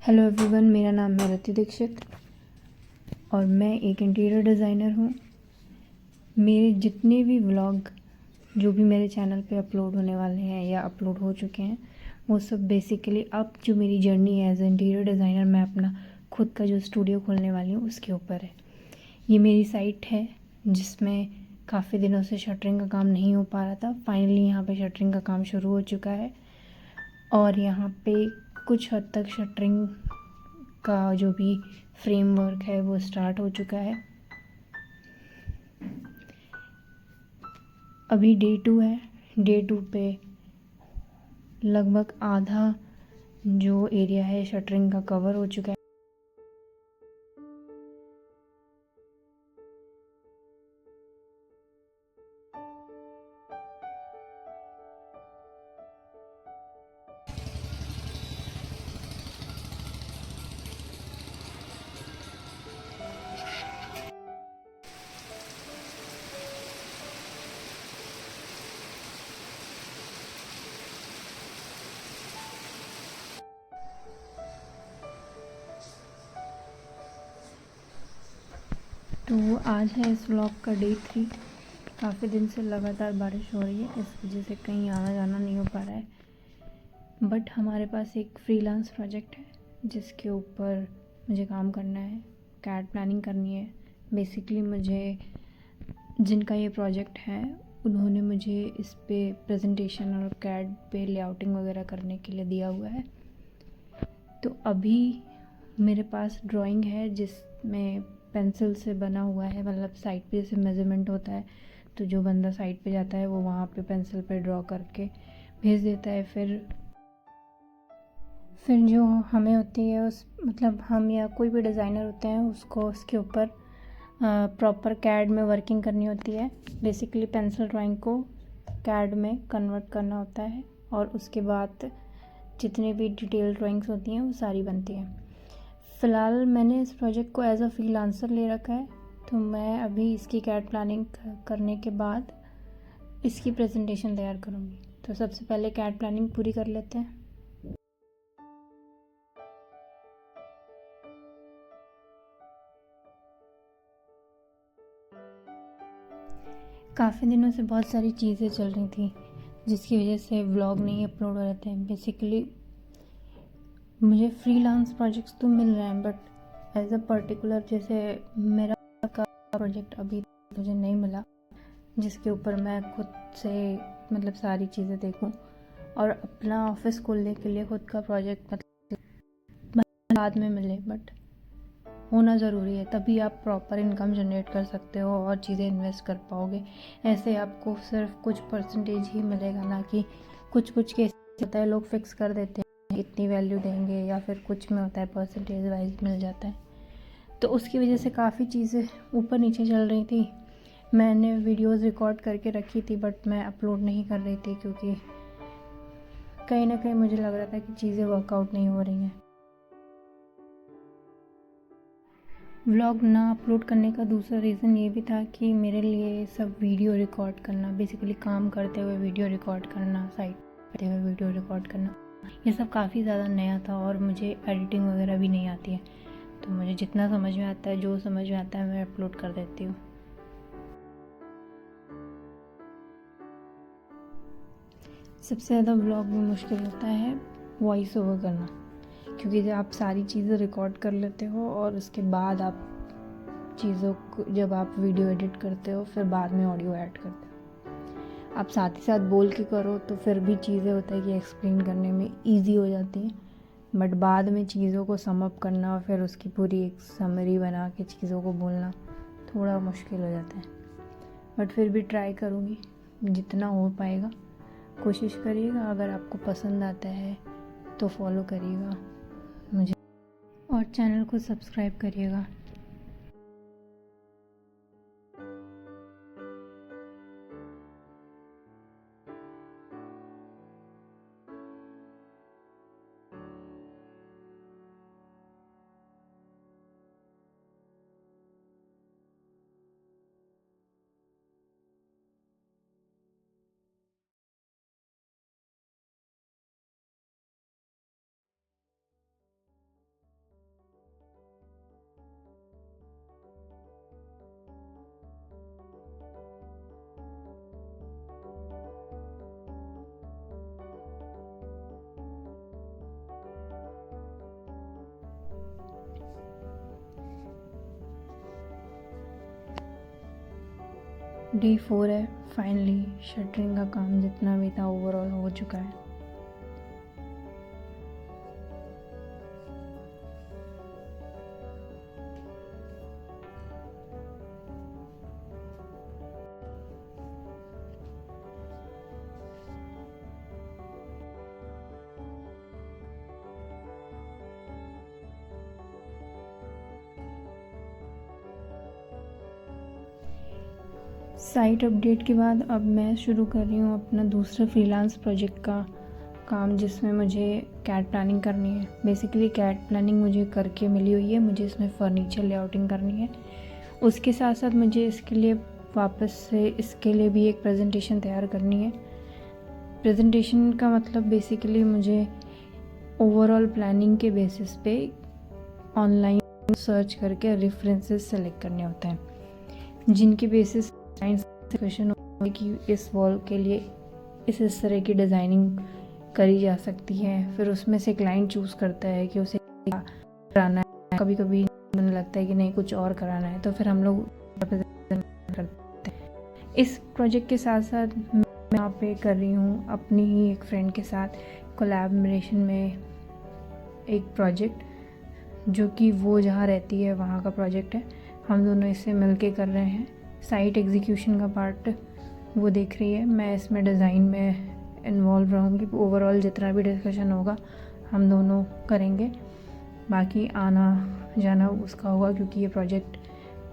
Hello everyone, मेरा नाम है रति दीक्षित और मैं एक इंटीरियर डिज़ाइनर हूँ। मेरे जितने भी व्लॉग जो भी मेरे चैनल पे अपलोड होने वाले हैं या अपलोड हो चुके हैं, वो सब बेसिकली अब जो मेरी जर्नी है एज ए इंटीरियर डिज़ाइनर, मैं अपना खुद का जो स्टूडियो खोलने वाली हूँ उसके ऊपर है। ये मेरी साइट है जिसमें काफ़ी दिनों से शटरिंग का काम नहीं हो पा रहा था। फाइनली यहाँ पे शटरिंग का काम शुरू हो चुका है और यहाँ पे कुछ हद तक शटरिंग का जो भी फ्रेमवर्क है वो स्टार्ट हो चुका है। अभी डे 2 है। डे 2 पे लगभग आधा जो एरिया है शटरिंग का कवर हो चुका है। तो आज है इस व्लॉग का डे 3। काफ़ी दिन से लगातार बारिश हो रही है, इस वजह से कहीं आना जाना नहीं हो पा रहा है। बट हमारे पास एक फ्रीलांस प्रोजेक्ट है जिसके ऊपर मुझे काम करना है, कैड प्लानिंग करनी है। बेसिकली मुझे जिनका ये प्रोजेक्ट है उन्होंने मुझे इस पे प्रेजेंटेशन और कैड पे लेआउटिंग वगैरह करने के लिए दिया हुआ है। तो अभी मेरे पास ड्राइंग है जिसमें पेंसिल से बना हुआ है, मतलब साइड पे जैसे मेज़रमेंट होता है तो जो बंदा साइड पे जाता है वो वहाँ पे पेंसिल पे ड्रॉ करके भेज देता है। फिर जो हमें होती है उस मतलब हम या कोई भी डिज़ाइनर होते हैं उसको उसके ऊपर प्रॉपर कैड में वर्किंग करनी होती है। बेसिकली पेंसिल ड्राइंग को कैड में कन्वर्ट करना होता है और उसके बाद जितनी भी डिटेल ड्राइंग्स होती हैं वो सारी बनती हैं। फ़िलहाल मैंने इस प्रोजेक्ट को एज अ फ्रीलांसर ले रखा है, तो मैं अभी इसकी कैड प्लानिंग करने के बाद इसकी प्रेजेंटेशन तैयार करूँगी। तो सबसे पहले कैड प्लानिंग पूरी कर लेते हैं। काफ़ी दिनों से बहुत सारी चीज़ें चल रही थी जिसकी वजह से व्लॉग नहीं अपलोड हो रहे थे। बेसिकली मुझे फ्रीलांस प्रोजेक्ट्स तो मिल रहे हैं बट एज अ पर्टिकुलर जैसे मेरा का प्रोजेक्ट अभी मुझे नहीं मिला जिसके ऊपर मैं खुद से मतलब सारी चीज़ें देखूं और अपना ऑफिस खोलने के लिए खुद का प्रोजेक्ट मतलब बाद में मिले। बट होना ज़रूरी है, तभी आप प्रॉपर इनकम जनरेट कर सकते हो और चीज़ें इन्वेस्ट कर पाओगे। ऐसे आपको सिर्फ कुछ परसेंटेज ही मिलेगा, ना कि कुछ केस होता है लोग फिक्स कर देते हैं इतनी वैल्यू देंगे, या फिर कुछ में होता है परसेंटेज वाइज मिल जाता है। तो उसकी वजह से काफ़ी चीज़ें ऊपर नीचे चल रही थी। मैंने वीडियोज़ रिकॉर्ड करके रखी थी बट मैं अपलोड नहीं कर रही थी क्योंकि कहीं ना कहीं मुझे लग रहा था कि चीज़ें वर्कआउट नहीं हो रही हैं। व्लॉग ना अपलोड करने का दूसरा रीज़न ये भी था कि मेरे लिए सब वीडियो रिकॉर्ड करना, बेसिकली काम करते हुए वीडियो रिकॉर्ड करना, साइट करते हुए वीडियो रिकॉर्ड करना, ये सब काफ़ी ज़्यादा नया था और मुझे एडिटिंग वगैरह भी नहीं आती है। तो मुझे जितना समझ में आता है, जो समझ में आता है मैं अपलोड कर देती हूँ। सबसे ज़्यादा व्लॉग में मुश्किल होता है वॉइस ओवर करना, क्योंकि जब आप सारी चीज़ें रिकॉर्ड कर लेते हो और उसके बाद आप चीज़ों को जब आप वीडियो एडिट करते हो फिर बाद में ऑडियो ऐड करते हो, आप साथ ही साथ बोल के करो तो फिर भी चीज़ें होता है कि एक्सप्लेन करने में ईजी हो जाती हैं। बट बाद में चीज़ों को सम अप करना और फिर उसकी पूरी एक समरी बना के चीज़ों को बोलना थोड़ा मुश्किल हो जाता है। बट फिर भी ट्राई करूँगी जितना हो पाएगा। कोशिश करिएगा, अगर आपको पसंद आता है तो फॉलो करिएगा मुझे और चैनल को सब्सक्राइब करिएगा। डे 4 है। फाइनली शटरिंग का काम जितना भी था ओवरऑल हो चुका है। साइट अपडेट के बाद अब मैं शुरू कर रही हूँ अपना दूसरा फ्रीलांस प्रोजेक्ट का काम, जिसमें मुझे कैट प्लानिंग करनी है। बेसिकली कैट प्लानिंग मुझे करके मिली हुई है, मुझे इसमें फ़र्नीचर लेआउटिंग करनी है। उसके साथ साथ मुझे इसके लिए वापस से इसके लिए भी एक प्रेजेंटेशन तैयार करनी है। प्रेजेंटेशन का मतलब बेसिकली मुझे ओवरऑल प्लानिंग के बेसिस पे ऑनलाइन सर्च करके रेफरेंसेस सेलेक्ट करने होते हैं, जिनके बेसिस क्वेश्चन होगा कि इस वॉल के लिए इस तरह की डिज़ाइनिंग करी जा सकती है। फिर उसमें से क्लाइंट चूज़ करता है कि उसे क्या कराना है। कभी कभी मुझे लगता है कि नहीं कुछ और कराना है, तो फिर हम लोग करते हैं। इस प्रोजेक्ट के साथ साथ मैं यहाँ पे कर रही हूँ अपनी ही एक फ्रेंड के साथ कोलैबोरेशन में एक प्रोजेक्ट, जो कि वो जहाँ रहती है वहाँ का प्रोजेक्ट है। हम दोनों इससे मिलके कर रहे हैं। साइट एग्जीक्यूशन का पार्ट वो देख रही है, मैं इसमें डिज़ाइन में इन्वॉल्व रहूँगी। ओवरऑल जितना भी डिस्कशन होगा हम दोनों करेंगे, बाकी आना जाना उसका होगा, क्योंकि ये प्रोजेक्ट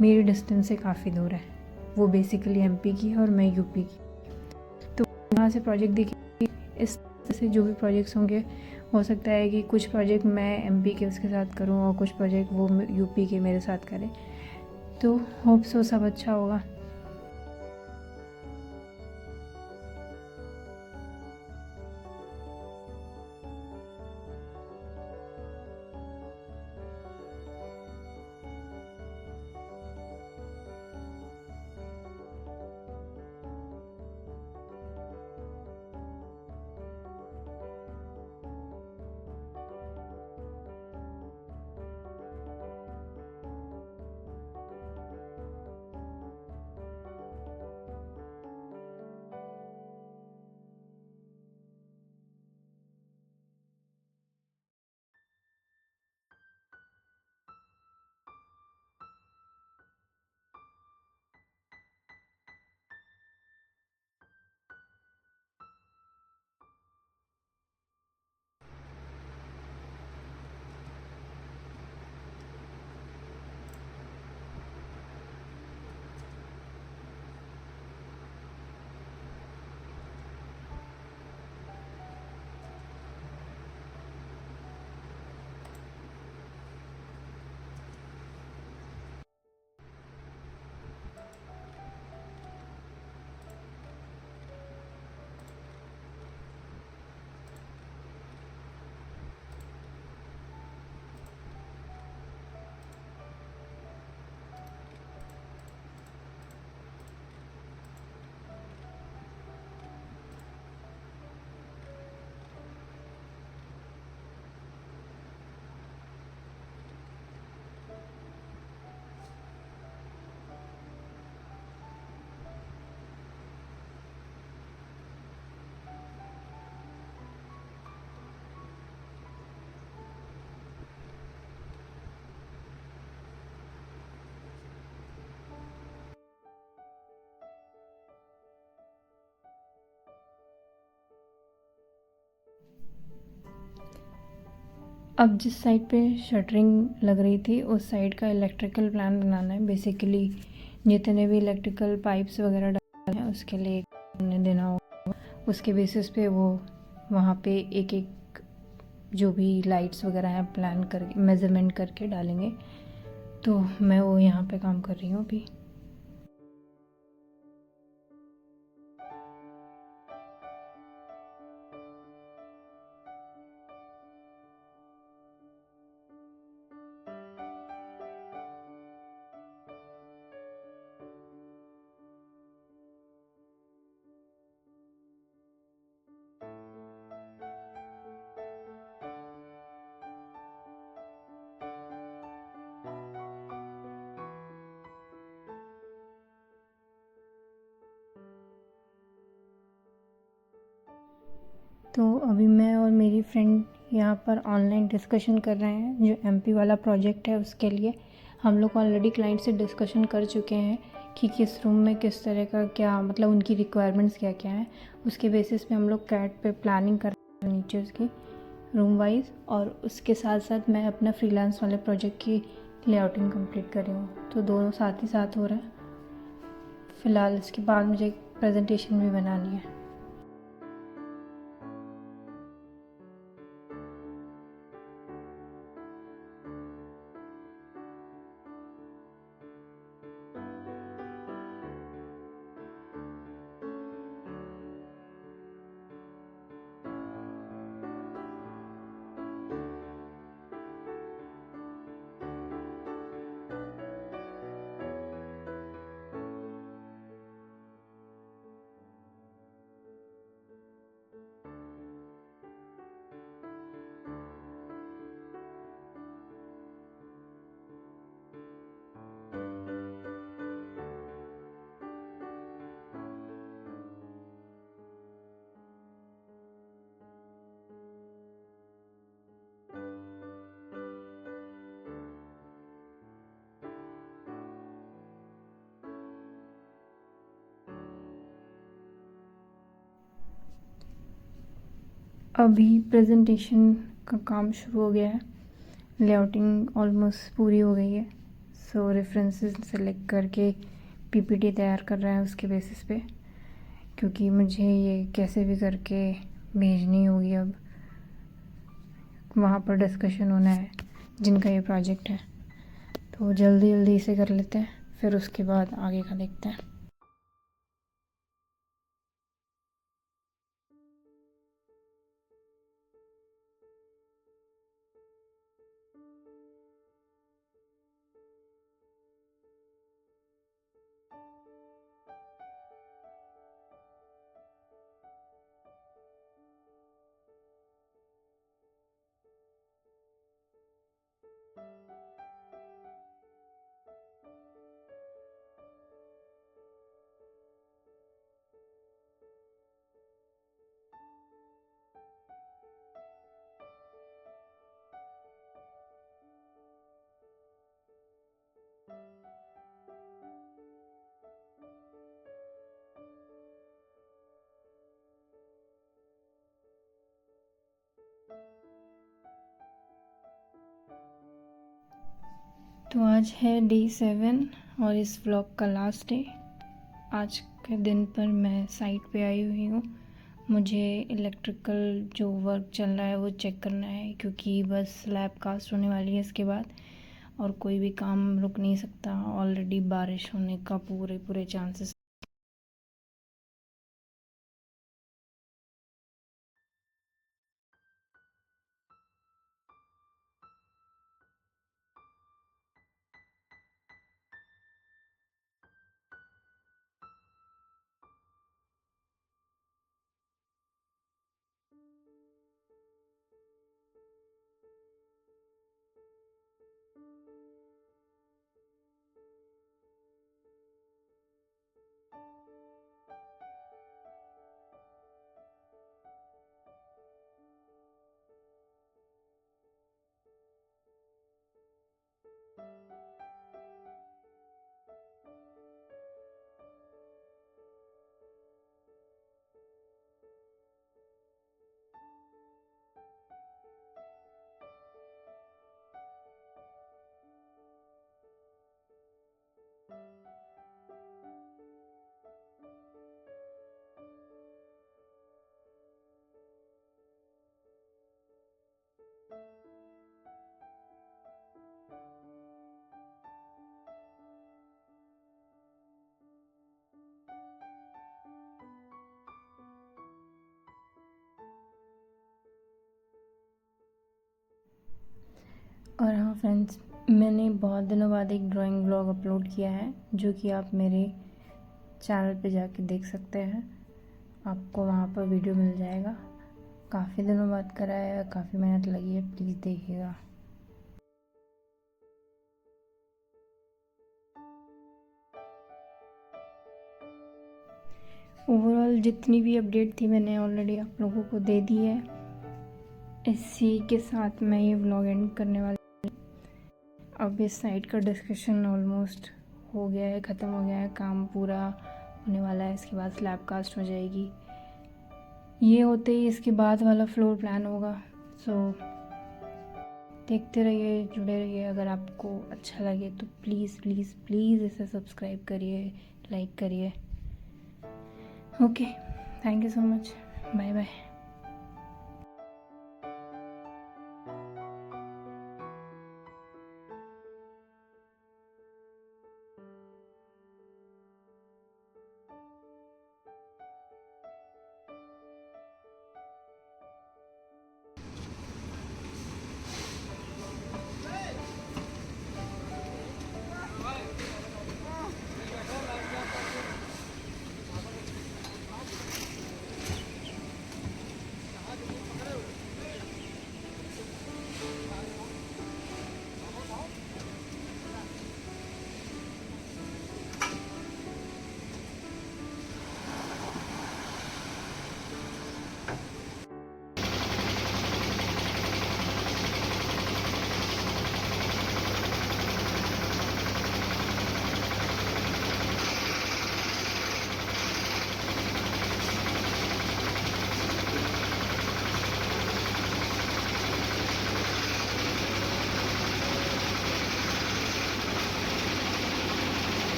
मेरी डिस्टेंस से काफ़ी दूर है। वो बेसिकली एमपी की है और मैं यूपी की, तो वहाँ से प्रोजेक्ट देखिए। इस तरह से जो भी प्रोजेक्ट्स होंगे, हो सकता है कि कुछ प्रोजेक्ट मैं एमपी के उसके साथ करूँ और कुछ प्रोजेक्ट वो यूपी के मेरे साथ करे। तो होप सो सब अच्छा होगा। अब जिस साइड पे शटरिंग लग रही थी उस साइड का इलेक्ट्रिकल प्लान बनाना है। बेसिकली जितने भी इलेक्ट्रिकल पाइप्स वगैरह डालने हैं उसके लिए देना होगा। उसके बेसिस पे वो वहाँ पे एक एक जो भी लाइट्स वगैरह हैं प्लान करके मेज़रमेंट करके डालेंगे। तो मैं वो यहाँ पे काम कर रही हूँ अभी। तो अभी मैं और मेरी फ्रेंड यहाँ पर ऑनलाइन डिस्कशन कर रहे हैं जो एमपी वाला प्रोजेक्ट है उसके लिए। हम लोग ऑलरेडी क्लाइंट से डिस्कशन कर चुके हैं कि किस रूम में किस तरह का क्या मतलब उनकी रिक्वायरमेंट्स क्या क्या हैं। उसके बेसिस पे हम लोग कैट पे प्लानिंग कर रहे हैं फर्नीचर्स की रूम वाइज, और उसके साथ साथ मैं अपना फ्रीलांस वाले प्रोजेक्ट की लेआउटिंग कंप्लीट कर रही हूँ। तो दोनों साथ ही साथ हो रहा है। फ़िलहाल इसके बाद मुझे एक प्रेजेंटेशन भी बनानी है। अभी प्रेजेंटेशन का काम शुरू हो गया है। लेआउटिंग ऑलमोस्ट पूरी हो गई है। सो रेफरेंसेस सेलेक्ट करके पीपीटी तैयार कर रहे हैं उसके बेसिस पे, क्योंकि मुझे ये कैसे भी करके भेजनी होगी। अब वहाँ पर डिस्कशन होना है जिनका ये प्रोजेक्ट है, तो जल्दी जल्दी इसे कर लेते हैं, फिर उसके बाद आगे का देखते हैं। तो आज है डे 7 और इस व्लॉग का लास्ट डे। आज के दिन पर मैं साइट पे आई हुई हूँ। मुझे इलेक्ट्रिकल जो वर्क चल रहा है वो चेक करना है, क्योंकि बस स्लैब कास्ट होने वाली है इसके बाद, और कोई भी काम रुक नहीं सकता। ऑलरेडी बारिश होने का पूरे चांसेस। और हाँ फ्रेंड्स, मैंने बहुत दिनों बाद एक ड्राइंग ब्लॉग अपलोड किया है, जो कि आप मेरे चैनल पे जाके देख सकते हैं। आपको वहाँ पर वीडियो मिल जाएगा। काफ़ी दिनों बाद करा है, काफ़ी मेहनत लगी है, प्लीज़ देखिएगा। ओवरऑल जितनी भी अपडेट थी मैंने ऑलरेडी आप लोगों को दे दी है। इसी के साथ मैं ये व्लॉग एंड करने वाली। अब इस साइट का डिस्कशन ऑलमोस्ट हो गया है, ख़त्म हो गया है, काम पूरा होने वाला है। इसके बाद स्लैब कास्ट हो जाएगी। ये होते ही इसके बाद वाला फ्लोर प्लान होगा। सो देखते रहिए, जुड़े रहिए। अगर आपको अच्छा लगे तो प्लीज़ प्लीज़ प्लीज़ इसे सब्सक्राइब करिए, लाइक करिए। Okay, thank you so much, bye bye.